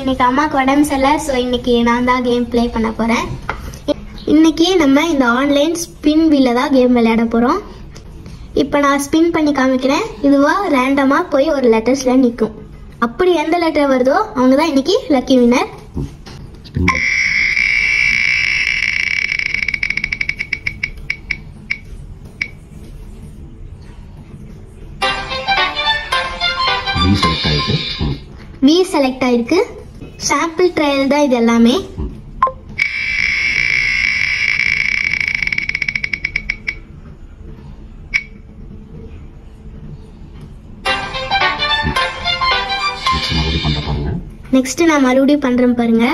இன்னைக்கு அம்மாக்கு உடம்பு சரியில்லை. ஸோ இன்னைக்கு நான் தான் கேம் ப்ளே பண்ண போகிறேன். இன்னைக்கு நம்ம இந்த ஆன்லைன் ஸ்பின் வீலில் தான் கேம் விளையாட போகிறோம். இப்போ நான் ஸ்பின் பண்ணி காமிக்கிறேன். இதுவாக ரேண்டமாக போய் ஒரு லெட்டர்ஸில் நிற்கும். அப்படி எந்த லெட்டர் வருதோ அவங்க தான் இன்னைக்கு லக்கி வின்னர். வி செலக்ட் ஆயிருக்கு. சாம்பிள் ட்ரையல் தான் இது எல்லாமே. நெக்ஸ்ட் நான் மறுபடியும் பண்றேன் பாருங்க.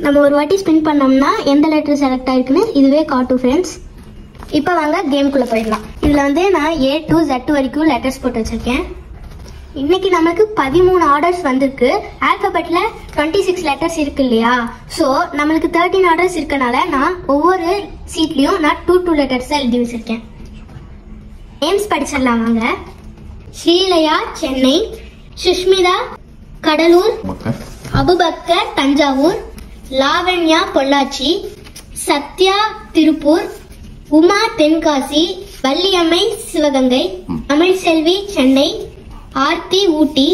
நம்ம ஒரு வாட்டி ஸ்பின் பண்ணோம்னா எந்த லெட்டர் செலக்ட் ஆயிருக்குன்னு இதுவே காட்டும் ஃப்ரெண்ட்ஸ். இப்போ வாங்க கேம்குள்ள போயிடலாம். இதுல வந்து நான் A to Z வரைக்கும் லெட்டர்ஸ் போட்டு வச்சிருக்கேன். இன்னைக்கு நமக்கு 13 ஆர்டர்ஸ் வந்திருக்கு. ஆல்பபெட்ல 26 லெட்டர்ஸ் இருக்கு இல்லையா? ஸோ நம்மளுக்கு 13 ஆர்டர்ஸ் இருக்கனால நான் ஒவ்வொரு சீட்லயும் நான் 2 லெட்டர்ஸ் எழுதி வச்சிருக்கேன். நேம்ஸ் படிச்சிடலாம் வாங்க. ஸ்ரீலயா சென்னை, சுஷ்மிதா கடலூர், அபுபக்கர் தஞ்சாவூர், லாவண்யா பொள்ளாச்சி, சத்யா திருப்பூர், உமா தென்காசி, வள்ளியம்மை சிவகங்கை, தமிழ்செல்வி சென்னை, ஆர்த்தி ஊட்டி,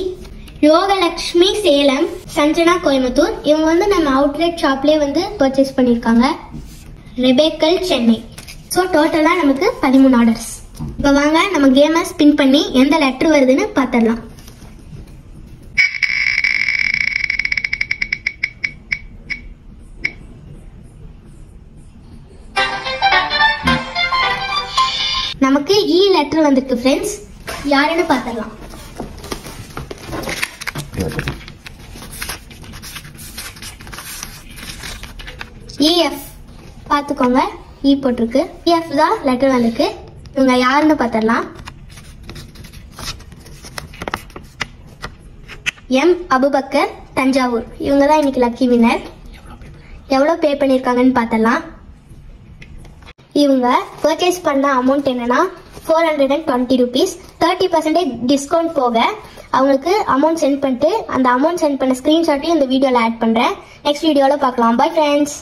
யோகலட்சுமி சேலம், சஞ்சனா கோயம்புத்தூர். இவங்க வந்து நம்ம அவுட்லெட் ஷாப்லேயே வந்து பர்ச்சேஸ் பண்ணியிருக்காங்க. ரெபேக்கல் சென்னை. ஸோ டோட்டலாக நமக்கு 13 ஆர்டர்ஸ். இப்போ வாங்க நம்ம கேமை ஸ்பின் பண்ணி எந்த லெட்டர் வருதுன்னு பார்த்துடலாம். நமக்கு இ லெட்டர் வந்திருக்கு ஃப்ரெண்ட்ஸ். யாருன்னு பார்த்துடலாம். EF பார்த்துக்கோங்க. இ போட்டிருக்கு. EF தான் லெட்டர் வந்திருக்கு. இவங்க யாருன்னு பார்த்துடலாம். M அபுபக்கர் தஞ்சாவூர். இவங்க தான் இன்னைக்கு லக்கி வின்னர். எவ்வளோ பே பண்ணியிருக்காங்கன்னு பார்த்துடலாம். இவங்க பர்ச்சேஸ் பண்ண அமௌண்ட் என்னன்னா 420 rupees. 30% டிஸ்கவுண்ட் போக அவங்களுக்கு அமௌண்ட் சென்ட் பண்ணிட்டு அந்த அமௌண்ட் சென்ட் பண்ண ஸ்கிரீன்ஷாட்டையும் இந்த வீடியோவில் ஆட் பண்ணுறேன். நெக்ஸ்ட் வீடியோவில் பார்க்கலாம். Bye friends.